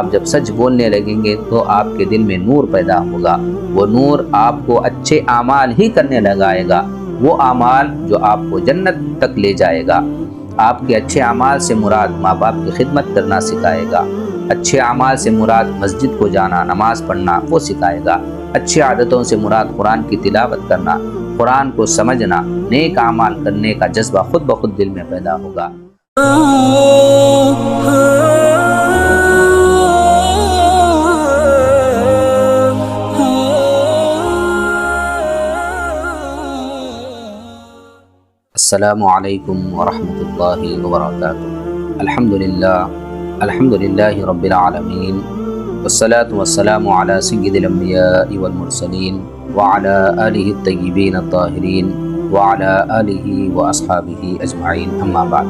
آپ جب سچ بولنے لگیں گے تو آپ کے دل میں نور پیدا ہوگا، وہ نور آپ کو اچھے اعمال ہی کرنے لگائے گا، وہ اعمال جو آپ کو جنت تک لے جائے گا۔ آپ کے اچھے اعمال سے مراد ماں باپ کی خدمت کرنا سکھائے گا، اچھے اعمال سے مراد مسجد کو جانا، نماز پڑھنا وہ سکھائے گا، اچھی عادتوں سے مراد قرآن کی تلاوت کرنا، قرآن کو سمجھنا، نیک اعمال کرنے کا جذبہ خود بخود دل میں پیدا ہوگا۔ السلام علیکم ورحمۃ اللہ وبرکاتہ۔ الحمدللہ رب العالمین، والصلاة والسلام علی سید الانبیاء والمرسلین، وعلی آلہ الطیبین الطاہرین، وعلی آلہ واصحابہ اجمعین، اما بعد،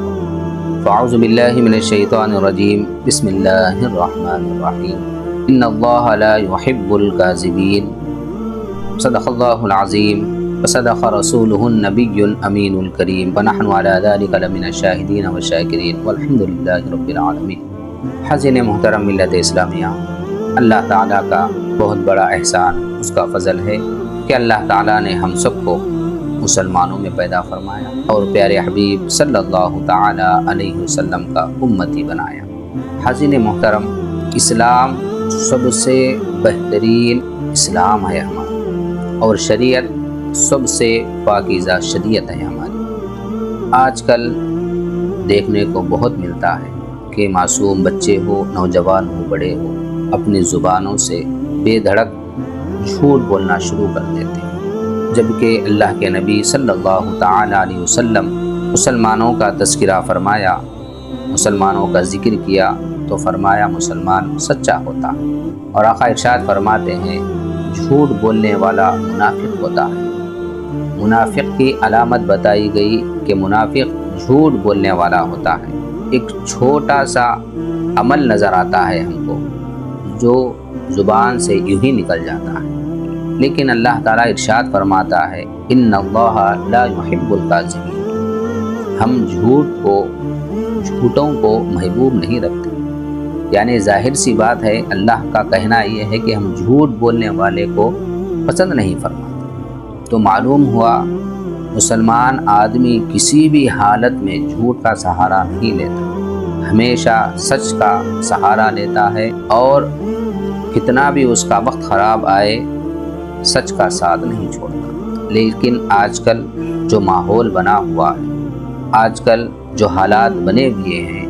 فاعوذ باللہ من الشیطان الرجیم، بسم اللہ الرحمن الرحیم، ان اللہ لا يحب الکاذبین، صدق اللہ العظیم وصدق رسوله النبی الامین الکریم، ونحن علی ذلک لمن الشاہدین والشاکرین، والحمد للہ رب العالمین۔ حاضرین محترم ملت اسلامیہ، اللہ تعالیٰ کا بہت بڑا احسان، اس کا فضل ہے کہ اللہ تعالیٰ نے ہم سب کو مسلمانوں میں پیدا فرمایا اور پیارے حبیب صلی اللہ تعالیٰ علیہ وسلم کا امتی بنایا۔ حاضرین محترم، اسلام سب سے بہترین اسلام ہے ہمارا، اور شریعت سب سے پاکیزہ شریعت ہے ہماری۔ آج کل دیکھنے کو بہت ملتا ہے کہ معصوم بچے ہو، نوجوان ہو، بڑے ہو، اپنی زبانوں سے بے دھڑک جھوٹ بولنا شروع کر دیتے ہیں، جبکہ اللہ کے نبی صلی اللہ تعالی علیہ وسلم مسلمانوں کا تذکرہ فرمایا، مسلمانوں کا ذکر کیا تو فرمایا مسلمان سچا ہوتا، اور آقا ارشاد فرماتے ہیں جھوٹ بولنے والا منافق ہوتا ہے۔ منافق کی علامت بتائی گئی کہ منافق جھوٹ بولنے والا ہوتا ہے۔ ایک چھوٹا سا عمل نظر آتا ہے ہم کو جو زبان سے یوں ہی نکل جاتا ہے، لیکن اللہ تعالیٰ ارشاد فرماتا ہے ان اللہ لا يحب الکاذبین، ہم جھوٹوں کو محبوب نہیں رکھتے۔ یعنی ظاہر سی بات ہے، اللہ کا کہنا یہ ہے کہ ہم جھوٹ بولنے والے کو پسند نہیں فرماتے۔ تو معلوم ہوا مسلمان آدمی کسی بھی حالت میں جھوٹ کا سہارا نہیں لیتا، ہمیشہ سچ کا سہارا لیتا ہے، اور کتنا بھی اس کا وقت خراب آئے سچ کا ساتھ نہیں چھوڑتا۔ لیکن آج کل جو ماحول بنا ہوا ہے، آج کل جو حالات بنے ہوئے ہیں،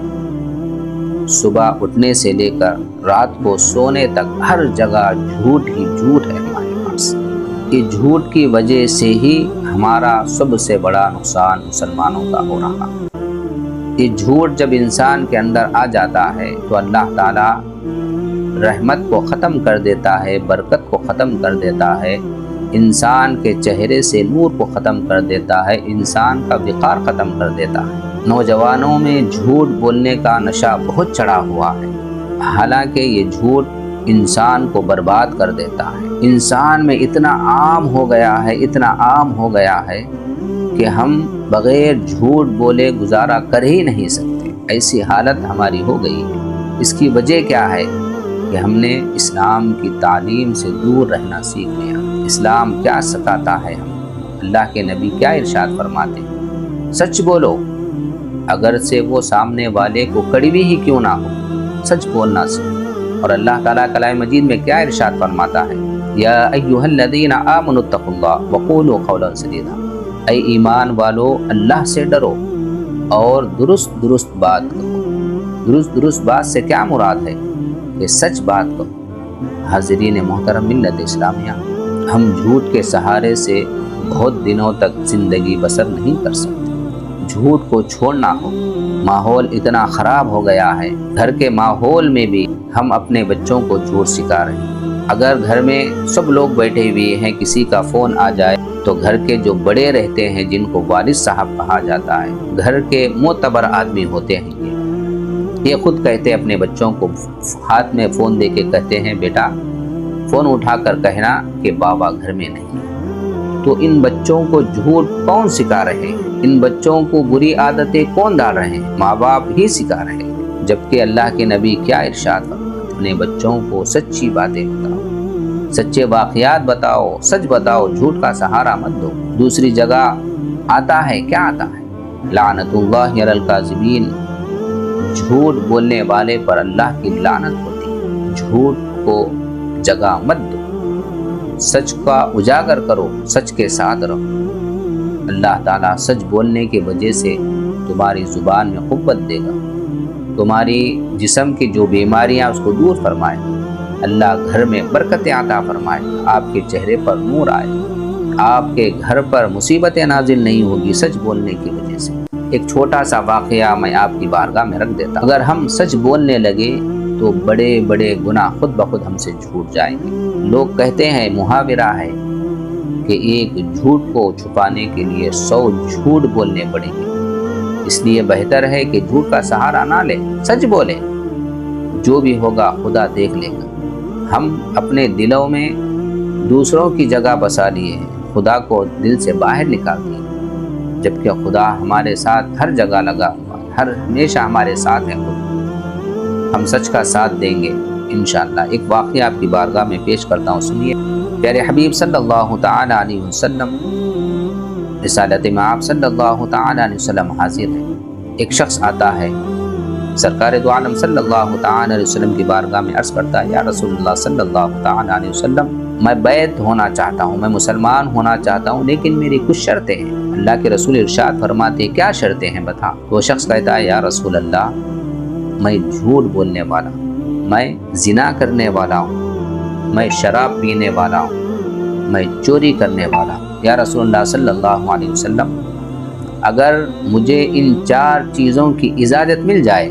صبح اٹھنے سے لے کر رات کو سونے تک ہر جگہ جھوٹ ہی جھوٹ ہے ہمارے پاس۔ یہ جھوٹ کی وجہ سے ہی ہمارا سب سے بڑا نقصان مسلمانوں کا ہو رہا۔ یہ جھوٹ جب انسان کے اندر آ جاتا ہے تو اللہ تعالیٰ رحمت کو ختم کر دیتا ہے، برکت کو ختم کر دیتا ہے، انسان کے چہرے سے نور کو ختم کر دیتا ہے، انسان کا وقار ختم کر دیتا ہے۔ نوجوانوں میں جھوٹ بولنے کا نشہ بہت چڑھا ہوا ہے، حالانکہ یہ جھوٹ انسان کو برباد کر دیتا ہے۔ انسان میں اتنا عام ہو گیا ہے، اتنا عام ہو گیا ہے کہ ہم بغیر جھوٹ بولے گزارا کر ہی نہیں سکتے، ایسی حالت ہماری ہو گئی ہے۔ اس کی وجہ کیا ہے کہ ہم نے اسلام کی تعلیم سے دور رہنا سیکھ لیا۔ اسلام کیا سکھاتا ہے ہم، اللہ کے نبی کیا ارشاد فرماتے ہیں؟ سچ بولو، اگر سے وہ سامنے والے کو کڑوی ہی کیوں نہ ہو، سچ بولنا سیکھو۔ اور اللہ تعالیٰ کلام مجید میں کیا ارشاد فرماتا ہے؟ یا ایھا الذین آمنوا اتقوا اللہ وقولوا قولا سدیدا، اے ایمان والو اللہ سے ڈرو اور درست بات کہو۔ درست بات سے کیا مراد ہے؟ کہ سچ بات کہو۔ حاضرین محترم ملت اسلامیہ، ہم جھوٹ کے سہارے سے بہت دنوں تک زندگی بسر نہیں کر سکتے۔ جھوٹ کو چھوڑنا ہو، ماحول اتنا خراب ہو گیا ہے، گھر کے ماحول میں بھی ہم اپنے بچوں کو جھوٹ سکھا رہے ہیں۔ اگر گھر میں سب لوگ بیٹھے ہوئے ہیں، کسی کا فون آ جائے تو گھر کے جو بڑے رہتے ہیں، جن کو والد صاحب کہا جاتا ہے، گھر کے معتبر آدمی ہوتے ہیں، یہ خود کہتے ہیں اپنے بچوں کو، ہاتھ میں فون دے کے کہتے ہیں بیٹا فون اٹھا کر کہنا کہ بابا گھر میں نہیں ہے۔ تو ان بچوں کو جھوٹ کون سکھا رہے ہیں؟ ان بچوں کو بری عادتیں کون ڈال رہے ہیں؟ ماں باپ ہی سکھا رہے ہیں۔ جبکہ اللہ کے نبی کیا ارشاد فرماتے ہیں؟ اپنے بچوں کو سچی باتیں بتاؤ، سچے واقعات بتاؤ، سچ بتاؤ، جھوٹ کا سہارا مت دو۔ دوسری جگہ آتا ہے، کیا آتا ہے؟ لعنت اللہ علی الکاذبین، جھوٹ بولنے والے پر اللہ کی لعنت ہوتی ہے۔ جھوٹ کو جگہ مت دو، سچ کا اجاگر کرو، سچ کے ساتھ رہو۔ اللہ تعالیٰ سچ بولنے کی وجہ سے تمہاری زبان میں قوت دے گا، تمہاری جسم کی جو بیماریاں اس کو دور فرمائے گا۔ اللہ گھر میں برکتیں عطا فرمائے گا، آپ کے چہرے پر نور آئے گا، آپ کے گھر پر مصیبتیں نازل نہیں ہوگی سچ بولنے کی وجہ سے۔ ایک چھوٹا سا واقعہ میں آپ کی بارگاہ میں رکھ دیتا ہوں۔ اگر ہم سچ بولنے لگے تو بڑے بڑے گناہ خود بخود ہم سے چھوٹ جائیں گے۔ لوگ کہتے ہیں، محاورہ ہے کہ ایک جھوٹ کو چھپانے کے لیے 100 جھوٹ بولنے پڑیں گے۔ اس لیے بہتر ہے کہ جھوٹ کا سہارا نہ لے، سچ بولے، جو بھی ہوگا خدا دیکھ لے گا۔ ہم اپنے دلوں میں دوسروں کی جگہ بسا لیے ہیں، خدا کو دل سے باہر نکال دیے، جبکہ خدا ہمارے ساتھ ہر جگہ لگا ہوا ہے، ہمیشہ ہمارے ساتھ ہے خدا۔ ہم سچ کا ساتھ دیں گے انشاءاللہ۔ ایک واقعہ آپ کی بارگاہ میں پیش کرتا ہوں، سنیے۔ پیارے حبیب صلی اللہ تعالی علیہ وسلم، رسالت میں آپ صلی اللہ تعالی علیہ وسلم حاضر ہیں۔ ایک شخص آتا ہے، سرکار دو عالم صلی اللہ تعالی علیہ وسلم کی بارگاہ میں عرض کرتا ہے، یا رسول اللہ صلی اللہ تعالی علیہ وسلم، میں بیعت ہونا چاہتا ہوں، میں مسلمان ہونا چاہتا ہوں، لیکن میری کچھ شرطیں ہیں۔ اللہ کے رسول ارشاد فرماتے ہیں، کیا شرطیں ہیں بتا؟ تو وہ شخص کہتا ہے، یا رسول اللہ، میں جھوٹ بولنے والا ہوں، میں زنا کرنے والا ہوں، میں شراب پینے والا ہوں، میں چوری کرنے والا ہوں۔ یا رسول اللہ صلی اللہ علیہ وسلم، اگر مجھے ان 4 چیزوں کی اجازت مل جائے،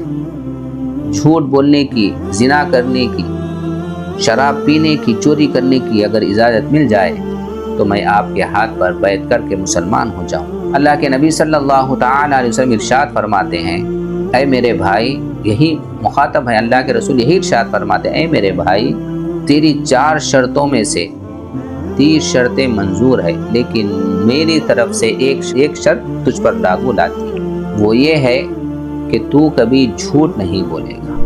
جھوٹ بولنے کی، زنا کرنے کی، شراب پینے کی، چوری کرنے کی اگر اجازت مل جائے تو میں آپ کے ہاتھ پر بیعت کر کے مسلمان ہو جاؤں۔ اللہ کے نبی صلی اللہ تعالی علیہ وسلم ارشاد فرماتے ہیں، اے میرے بھائی، یہی مخاطب ہے اللہ کے رسول، یہی ارشاد فرماتے ہیں، اے میرے بھائی، تیری 4 شرطوں میں سے 3 شرطیں منظور ہے، لیکن میری طرف سے ایک شرط تجھ پر لاگو لاتی ہے، وہ یہ ہے کہ تو کبھی جھوٹ نہیں بولے گا۔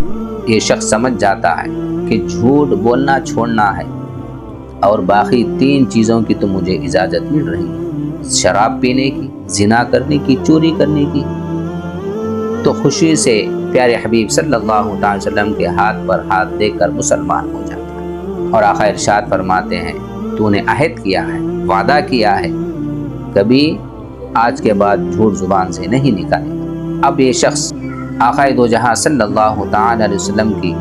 یہ شخص سمجھ جاتا ہے کہ جھوٹ بولنا چھوڑنا ہے، اور باقی 3 چیزوں کی تو مجھے اجازت مل رہی ہے، شراب پینے کی، زنا کرنے کی، چوری کرنے کی، تو خوشی سے پیارے حبیب صلی اللہ علیہ وسلم کے ہاتھ پر ہاتھ دے کر مسلمان ہو جاتا ہے۔ اور آقا ارشاد فرماتے ہیں، تو نے عہد کیا ہے، وعدہ کیا ہے، کبھی آج کے بعد جھوٹ زبان سے نہیں نکالے گا۔ اب یہ شخص آقا دو جہاں صلی اللہ تعالی علیہ وسلم کی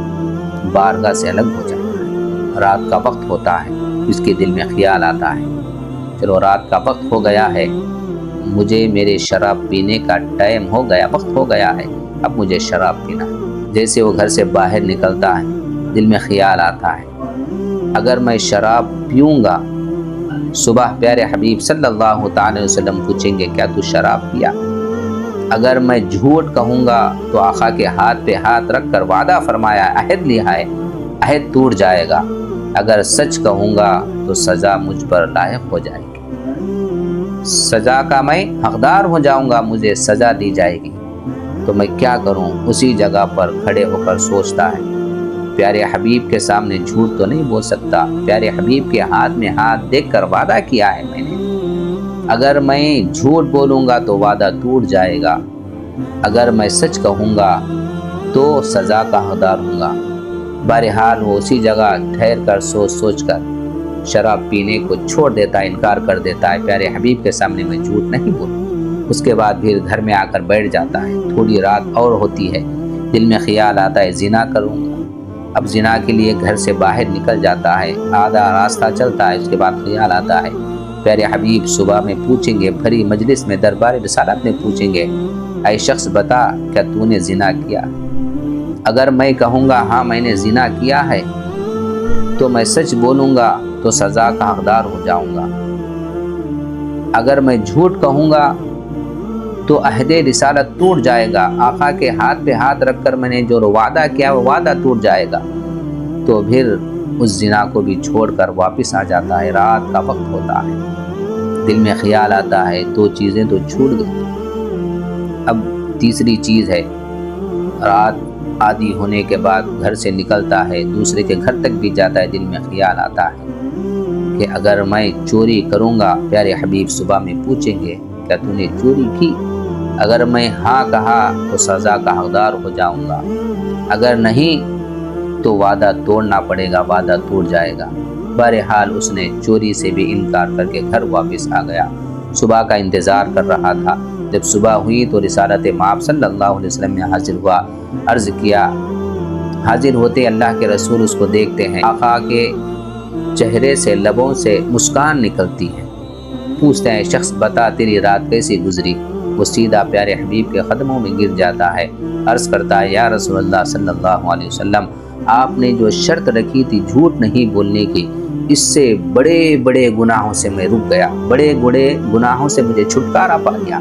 بارگاہ سے الگ ہو جاتا ہے۔ رات کا وقت ہوتا ہے، اس کے دل میں خیال آتا ہے، چلو رات کا وقت ہو گیا ہے، مجھے میرے شراب پینے کا ٹائم ہو گیا، وقت ہو گیا ہے، اب مجھے شراب پینا ہے۔ جیسے وہ گھر سے باہر نکلتا ہے، دل میں خیال آتا ہے، اگر میں شراب پیوں گا، صبح پیارے حبیب صلی اللہ تعالی علیہ وسلم پوچھیں گے، کیا تو شراب پیا؟ اگر میں جھوٹ کہوں گا تو آقا کے ہاتھ پہ ہاتھ رکھ کر وعدہ فرمایا، عہد لیا ہے، عہد ٹوٹ جائے گا۔ اگر سچ کہوں گا تو سزا مجھ پر لاحق ہو جائے گی، سزا کا میں حقدار ہو جاؤں گا، مجھے سزا دی جائے گی، تو میں کیا کروں؟ اسی جگہ پر کھڑے ہو کر سوچتا ہے، پیارے حبیب کے سامنے جھوٹ تو نہیں بول سکتا، پیارے حبیب کے ہاتھ میں ہاتھ دیکھ کر وعدہ کیا ہے میں نے، اگر میں جھوٹ بولوں گا تو وعدہ ٹوٹ جائے گا، اگر میں سچ کہوں گا تو سزا کا حقدار ہوں گا۔ بہرحال وہ اسی جگہ ٹھہر کر سوچ کر شراب پینے کو چھوڑ دیتا ہے، انکار کر دیتا ہے، پیارے حبیب کے سامنے میں جھوٹ نہیں بولوں۔ اس کے بعد پھر گھر میں آ کر بیٹھ جاتا ہے، تھوڑی رات اور ہوتی ہے، دل میں خیال آتا ہے زنا کروں گا۔ اب زنا کے لیے گھر سے باہر نکل جاتا ہے، آدھا راستہ چلتا ہے، اس کے بعد خیال آتا ہے، پیارے حبیب صبح میں پوچھیں گے، بھری مجلس میں دربار رسالت میں پوچھیں گے، اے شخص بتا، کیا تو نے زنا کیا؟ اگر میں کہوں گا ہاں میں نے زنا کیا ہے تو میں سچ بولوں گا تو سزا کا حقدار ہو جاؤں گا، اگر میں جھوٹ کہوں گا تو عہد رسالت ٹوٹ جائے گا، آقا کے ہاتھ پہ ہاتھ رکھ کر میں نے جو وعدہ کیا وہ وعدہ ٹوٹ جائے گا، تو پھر اس زنا کو بھی چھوڑ کر واپس آ جاتا ہے۔ رات کا وقت ہوتا ہے، دل میں خیال آتا ہے 2 چیزیں تو چھوٹ گئی، اب تیسری چیز ہے، رات عادی ہونے کے بعد گھر سے نکلتا ہے، دوسرے کے گھر تک بھی جاتا ہے، دل میں خیال آتا ہے کہ اگر میں چوری کروں گا، پیارے حبیب صبح میں پوچھیں گے کیا تو نے چوری کی؟ اگر میں ہاں کہا تو سزا کا حقدار ہو جاؤں گا، اگر نہیں تو وعدہ توڑنا پڑے گا، وعدہ ٹوٹ جائے گا۔ بہرحال اس نے چوری سے بھی انکار کر کے گھر واپس آ گیا، صبح کا انتظار کر رہا تھا۔ جب صبح ہوئی تو رسالت مآب صلی اللہ علیہ وسلم میں حاضر ہوا، عرض کیا۔ حاضر ہوتے اللہ کے رسول اس کو دیکھتے ہیں، آقا کے چہرے سے لبوں سے مسکان نکلتی ہے، پوچھتے ہیں شخص بتا تیری رات کیسی گزری؟ وہ سیدھا پیارے حبیب کے قدموں میں گر جاتا ہے، عرض کرتا ہے یا رسول اللہ صلی اللہ علیہ وسلم، آپ نے جو شرط رکھی تھی جھوٹ نہیں بولنے کی، اس سے بڑے بڑے گناہوں سے میں رک گیا، بڑے بڑے گناہوں سے مجھے چھٹکارا پا گیا۔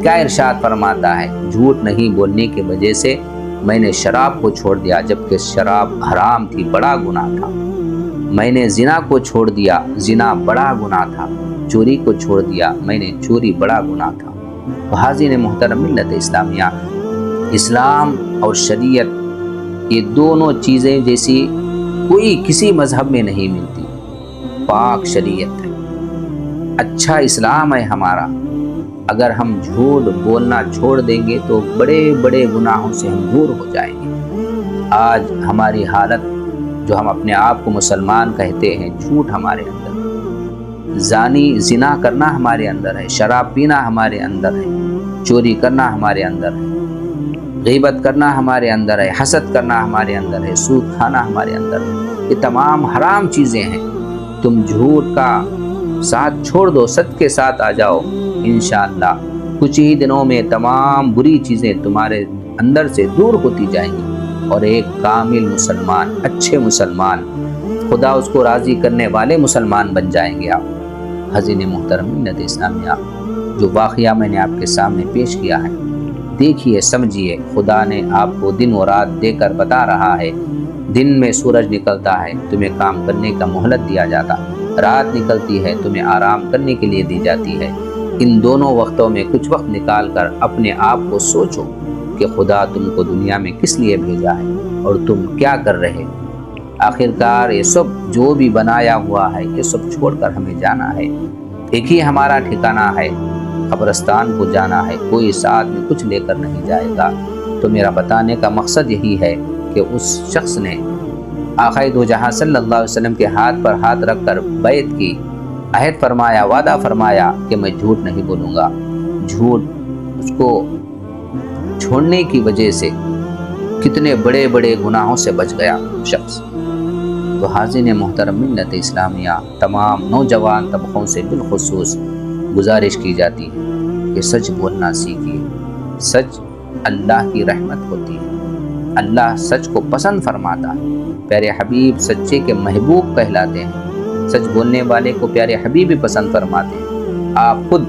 کیا ارشاد فرماتا ہے؟ جھوٹ نہیں بولنے کی وجہ سے میں نے شراب کو چھوڑ دیا، جبکہ شراب حرام تھی، بڑا گناہ تھا۔ میں نے زنا کو چھوڑ دیا، زنا بڑا گناہ تھا۔ چوری کو چھوڑ دیا، میں نے چوری بڑا گناہ تھا۔ حاضرین محترم ملت اسلامیہ، اسلام اور شریعت یہ دونوں چیزیں جیسی کوئی کسی مذہب میں نہیں ملتی۔ پاک شریعت ہے، اچھا اسلام ہے ہمارا۔ اگر ہم جھوٹ بولنا چھوڑ دیں گے تو بڑے بڑے گناہوں سے ہم دور ہو جائیں گے۔ آج ہماری حالت، جو ہم اپنے آپ کو مسلمان کہتے ہیں، جھوٹ ہمارے اندر ہے، زنا کرنا ہمارے اندر ہے، شراب پینا ہمارے اندر ہے، چوری کرنا ہمارے اندر ہے، غیبت کرنا ہمارے اندر ہے، حسد کرنا ہمارے اندر ہے، سود کھانا ہمارے اندر ہے۔ یہ تمام حرام چیزیں ہیں۔ تم جھوٹ کا ساتھ چھوڑ دو، سچ کے ساتھ آ جاؤ، انشاءاللہ کچھ ہی دنوں میں تمام بری چیزیں تمہارے اندر سے دور ہوتی جائیں گی، اور ایک کامل مسلمان، اچھے مسلمان، خدا اس کو راضی کرنے والے مسلمان بن جائیں گے آپ۔ حاضرین محترم ملت اسلامیہ، جو واقعہ میں نے آپ کے سامنے پیش کیا ہے، دیکھیے، سمجھیے، خدا نے آپ کو دن و رات دے کر بتا رہا ہے۔ دن میں سورج نکلتا ہے، تمہیں کام کرنے کا مہلت دیا جاتا، رات نکلتی ہے، تمہیں آرام کرنے کے لیے دی جاتی ہے۔ ان دونوں وقتوں میں کچھ وقت نکال کر اپنے آپ کو سوچو کہ خدا تم کو دنیا میں کس لیے بھیجا ہے اور تم کیا کر رہے۔ آخرکار یہ سب جو بھی بنایا ہوا ہے، یہ سب چھوڑ کر ہمیں جانا ہے۔ ایک ہی ہمارا ٹھکانہ ہے، قبرستان کو جانا ہے، کوئی ساتھ میں کچھ لے کر نہیں جائے گا۔ تو میرا بتانے کا مقصد یہی ہے کہ اس شخص نے آقا دو جہاں صلی اللہ علیہ وسلم کے ہاتھ پر ہاتھ رکھ کر بیعت کی، عہد فرمایا، وعدہ فرمایا کہ میں جھوٹ نہیں بولوں گا۔ جھوٹ اس کو چھوڑنے کی وجہ سے کتنے بڑے بڑے گناہوں سے بچ گیا شخص۔ تو حاضرین محترم ملت اسلامیہ، تمام نوجوان طبقوں سے بالخصوص گزارش کی جاتی ہے کہ سچ بولنا سیکھیے۔ سچ اللہ کی رحمت ہوتی ہے، اللہ سچ کو پسند فرماتا ہے۔ پیارے حبیب سچے کے محبوب کہلاتے ہیں، سچ بولنے والے کو پیارے حبیب بھی پسند فرماتے ہیں۔ آپ خود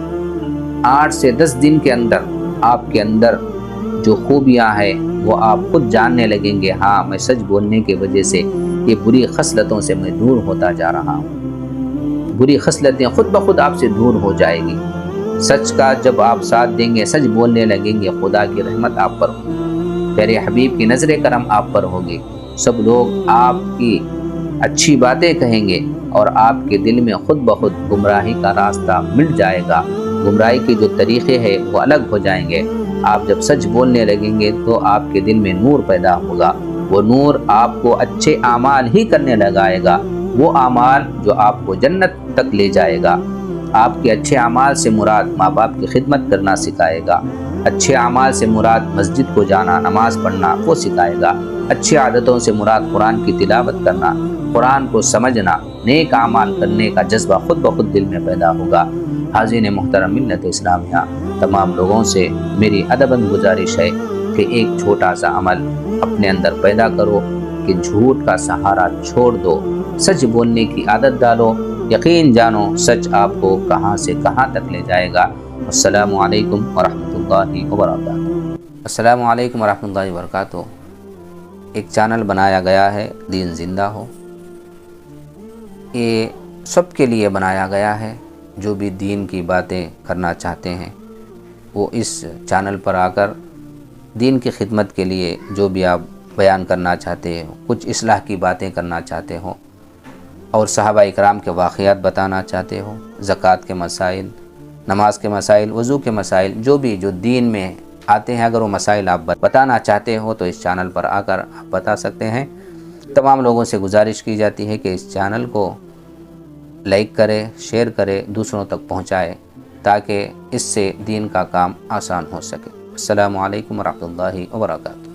8 سے 10 دن کے اندر آپ کے اندر جو خوبیاں ہیں وہ آپ خود جاننے لگیں گے، ہاں میں سچ بولنے کی وجہ سے یہ بری خصلتوں سے میں دور ہوتا جا رہا ہوں۔ بری خصلتیں خود بخود آپ سے دور ہو جائے گی۔ سچ کا جب آپ ساتھ دیں گے، سچ بولنے لگیں گے، خدا کی رحمت آپ پر ہوگی، پیارے حبیب کی نظر کرم آپ پر ہوگی۔ سب لوگ آپ کی اچھی باتیں کہیں گے اور آپ کے دل میں خود بخود گمراہی کا راستہ مٹ جائے گا، گمراہی کے جو طریقے ہیں وہ الگ ہو جائیں گے۔ آپ جب سچ بولنے لگیں گے تو آپ کے دل میں نور پیدا ہوگا، وہ نور آپ کو اچھے اعمال ہی کرنے لگائے گا، وہ اعمال جو آپ کو جنت تک لے جائے گا۔ آپ کے اچھے اعمال سے مراد ماں باپ کی خدمت کرنا سکھائے گا، اچھے اعمال سے مراد مسجد کو جانا، نماز پڑھنا وہ سکھائے گا، اچھی عادتوں سے مراد قرآن کی تلاوت کرنا، قرآن کو سمجھنا، نیک اعمال کرنے کا جذبہ خود بخود دل میں پیدا ہوگا۔ حاضرین محترم ملت اسلامیہ، تمام لوگوں سے میری ادباً گزارش ہے کہ ایک چھوٹا سا عمل اپنے اندر پیدا کرو کہ جھوٹ کا سہارا چھوڑ دو، سچ بولنے کی عادت ڈالو، یقین جانو سچ آپ کو کہاں سے کہاں تک لے جائے گا۔ السلام علیکم ورحمۃ اللہ وبرکاتہ۔ السلام علیکم ورحمۃ اللہ وبرکاتہ۔ ایک چینل بنایا گیا ہے دین زندہ ہو، یہ سب کے لیے بنایا گیا ہے، جو بھی دین کی باتیں کرنا چاہتے ہیں وہ اس چینل پر آ کر دین کی خدمت کے لیے جو بھی آپ بیان کرنا چاہتے ہو، کچھ اصلاح کی باتیں کرنا چاہتے ہو، اور صحابہ اکرام کے واقعات بتانا چاہتے ہو، زکوٰۃ کے مسائل، نماز کے مسائل، وضو کے مسائل، جو دین میں آتے ہیں، اگر وہ مسائل آپ بتانا چاہتے ہو تو اس چینل پر آ کر آپ بتا سکتے ہیں۔ تمام لوگوں سے گزارش کی جاتی ہے کہ اس چینل کو لائک کرے، شیئر کرے، دوسروں تک پہنچائے، تاکہ اس سے دین کا کام آسان ہو سکے۔ السلام علیکم ورحمۃ اللہ وبرکاتہ۔